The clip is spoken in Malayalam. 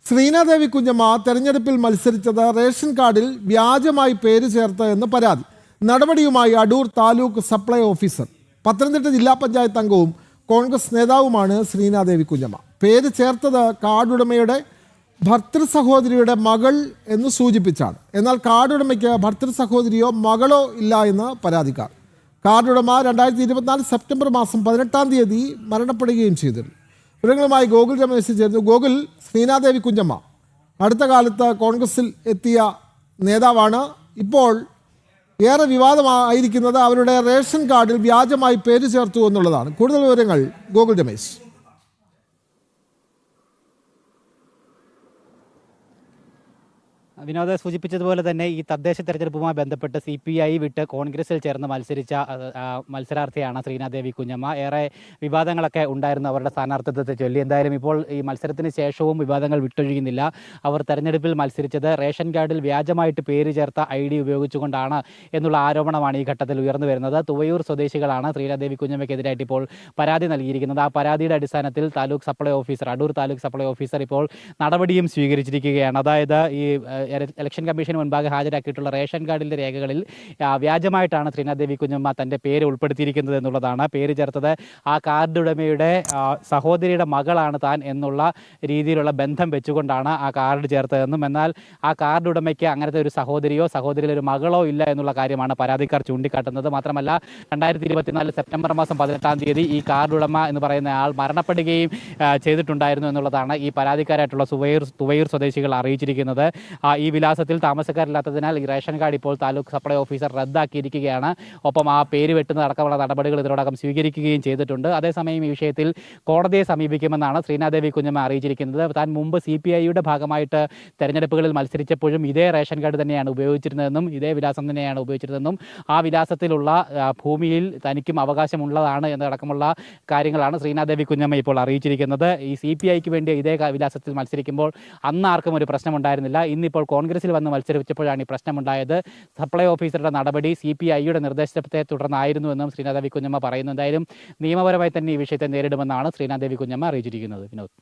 ശ്രീനാദേവി കുഞ്ഞമ്മ തെരഞ്ഞെടുപ്പിൽ മത്സരിച്ചത് റേഷൻ കാർഡിൽ വ്യാജമായി പേര് ചേർത്ത് എന്ന് പരാതി. നടപടിയുമായി അടൂർ താലൂക്ക് സപ്ലൈ ഓഫീസർ. പത്തനംതിട്ട ജില്ലാ പഞ്ചായത്ത് അംഗവും കോൺഗ്രസ് നേതാവുമാണ് ശ്രീനാദേവി കുഞ്ഞമ്മ. പേര് ചേർത്തത് കാർഡുടമയുടെ ഭർത്തൃ സഹോദരിയുടെ മകൾ എന്ന് സൂചിപ്പിച്ചാണ്. എന്നാൽ കാർഡുടമയ്ക്ക് ഭർത്തൃ സഹോദരിയോ മകളോ ഇല്ല എന്ന് പരാതിക്കാർ. കാർഡുടമ 2024 സെപ്റ്റംബർ മാസം 18-ാം തീയതി മരണപ്പെടുകയും ചെയ്തിരുന്നു. വിവരങ്ങളുമായി ഗോകുൽ രമേശ് ചേർന്നു. ഗോകുൽ, ശ്രീനാദേവി കുഞ്ഞമ്മ അടുത്ത കാലത്ത് കോൺഗ്രസിൽ എത്തിയ നേതാവാണ്. ഇപ്പോൾ ഏറെ വിവാദമായിരിക്കുന്നത് അവരുടെ റേഷൻ കാർഡിൽ വ്യാജമായി പേര് ചേർത്തു എന്നുള്ളതാണ്. കൂടുതൽ വിവരങ്ങൾ ഗോകുൽ രമേശ്. വിനോദ സൂചിപ്പിച്ചതുപോലെ തന്നെ ഈ തദ്ദേശ തെരഞ്ഞെടുപ്പുമായി ബന്ധപ്പെട്ട് CPI വിട്ട് കോൺഗ്രസിൽ ചേർന്ന് മത്സരിച്ച മത്സരാർത്ഥിയാണ് ശ്രീനാദേവി കുഞ്ഞമ്മ. ഏറെ വിവാദങ്ങളൊക്കെ ഉണ്ടായിരുന്നു അവരുടെ സ്ഥാനാർത്ഥിത്വത്തെ ചൊല്ലി. എന്തായാലും ഇപ്പോൾ ഈ മത്സരത്തിന് ശേഷവും വിവാദങ്ങൾ വിട്ടൊഴിയുന്നില്ല. അവർ തെരഞ്ഞെടുപ്പിൽ മത്സരിച്ചത് റേഷൻ കാർഡിൽ വ്യാജമായിട്ട് പേര് ചേർത്ത ID ഉപയോഗിച്ചുകൊണ്ടാണ് എന്നുള്ള ആരോപണമാണ് ഈ ഘട്ടത്തിൽ ഉയർന്നു വരുന്നത്. തുവയൂർ സ്വദേശികളാണ് ശ്രീനാദേവി കുഞ്ഞമ്മയ്ക്കെതിരായിട്ട് ഇപ്പോൾ പരാതി നൽകിയിരിക്കുന്നത്. ആ പരാതിയുടെ അടിസ്ഥാനത്തിൽ taluk supply officer, Adoor taluk supply officer ഇപ്പോൾ നടപടിയും സ്വീകരിച്ചിരിക്കുകയാണ്. അതായത് ഈ ഇലക്ഷൻ കമ്മീഷന് മുൻപാകെ ഹാജരാക്കിയിട്ടുള്ള റേഷൻ കാർഡിൻ്റെ രേഖകളിൽ വ്യാജമായിട്ടാണ് ശ്രീനാദേവി കുഞ്ഞമ്മ തൻ്റെ പേര് ഉൾപ്പെടുത്തിയിരിക്കുന്നത് എന്നുള്ളതാണ്. പേര് ചേർത്തത് ആ കാർഡ് ഉടമയുടെ സഹോദരിയുടെ മകളാണ് താൻ എന്നുള്ള രീതിയിലുള്ള ബന്ധം വെച്ചുകൊണ്ടാണ് ആ കാർഡ് ചേർത്തതെന്നും, എന്നാൽ ആ കാർഡ് ഉടമയ്ക്ക് അങ്ങനത്തെ ഒരു സഹോദരിയോ സഹോദരിയിലൊരു മകളോ ഇല്ല എന്നുള്ള കാര്യമാണ് പരാതിക്കാർ ചൂണ്ടിക്കാട്ടുന്നത്. മാത്രമല്ല 2024 സെപ്റ്റംബർ മാസം 18-ാം തീയതി ഈ കാർഡ് ഉടമ എന്ന് പറയുന്ന ആൾ മരണപ്പെടുകയും ചെയ്തിട്ടുണ്ടായിരുന്നു എന്നുള്ളതാണ് ഈ പരാതിക്കാരായിട്ടുള്ള തുവയൂർ സ്വദേശികൾ അറിയിച്ചിരിക്കുന്നത്. ഈ വിലാസത്തിൽ താമസക്കാരില്ലാത്തതിനാൽ ഈ റേഷൻ കാർഡ് ഇപ്പോൾ താലൂക്ക് സപ്ലൈ ഓഫീസർ റദ്ദാക്കിയിരിക്കുകയാണ്. ഒപ്പം ആ പേര് വെട്ടുന്നതടക്കമുള്ള നടപടികൾ ഇതിനോടകം സ്വീകരിക്കുകയും ചെയ്തിട്ടുണ്ട്. അതേസമയം ഈ വിഷയത്തിൽ കോടതിയെ സമീപിക്കുമെന്നാണ് ശ്രീനാദേവി കുഞ്ഞമ്മ അറിയിച്ചിരിക്കുന്നത്. താൻ മുമ്പ് CPIയുടെ ഭാഗമായിട്ട് തെരഞ്ഞെടുപ്പുകളിൽ മത്സരിച്ചപ്പോഴും ഇതേ റേഷൻ കാർഡ് തന്നെയാണ് ഉപയോഗിച്ചിരുന്നതെന്നും ഇതേ വിലാസം തന്നെയാണ് ഉപയോഗിച്ചിരുന്നതെന്നും ആ വിലാസത്തിലുള്ള ഭൂമിയിൽ തനിക്കും അവകാശമുള്ളതാണ് എന്നതടക്കമുള്ള കാര്യങ്ങളാണ് ശ്രീനാദേവി കുഞ്ഞമ്മ ഇപ്പോൾ അറിയിച്ചിരിക്കുന്നത്. ഈ CPIക്ക് വേണ്ടി ഇതേ വിലാസത്തിൽ മത്സരിക്കുമ്പോൾ അന്ന് ആർക്കും ഒരു പ്രശ്നമുണ്ടായിരുന്നില്ല. ഇന്നിപ്പോൾ കോൺഗ്രസിൽ വന്ന് മത്സരിച്ചപ്പോഴാണ് ഈ പ്രശ്നമുണ്ടായത്. സപ്ലൈ ഓഫീസറുടെ നടപടി CPIയുടെ നിർദ്ദേശത്തെ തുടർന്നായിരുന്നുവെന്നും ശ്രീനാദേവി കുഞ്ഞമ്മ പറയുന്നു. എന്തായാലും നിയമപരമായി തന്നെ ഈ വിഷയത്തെ നേരിടുമെന്നാണ് ശ്രീനാദേവി കുഞ്ഞമ്മ അറിയിച്ചിരിക്കുന്നത്. വിനോദ്.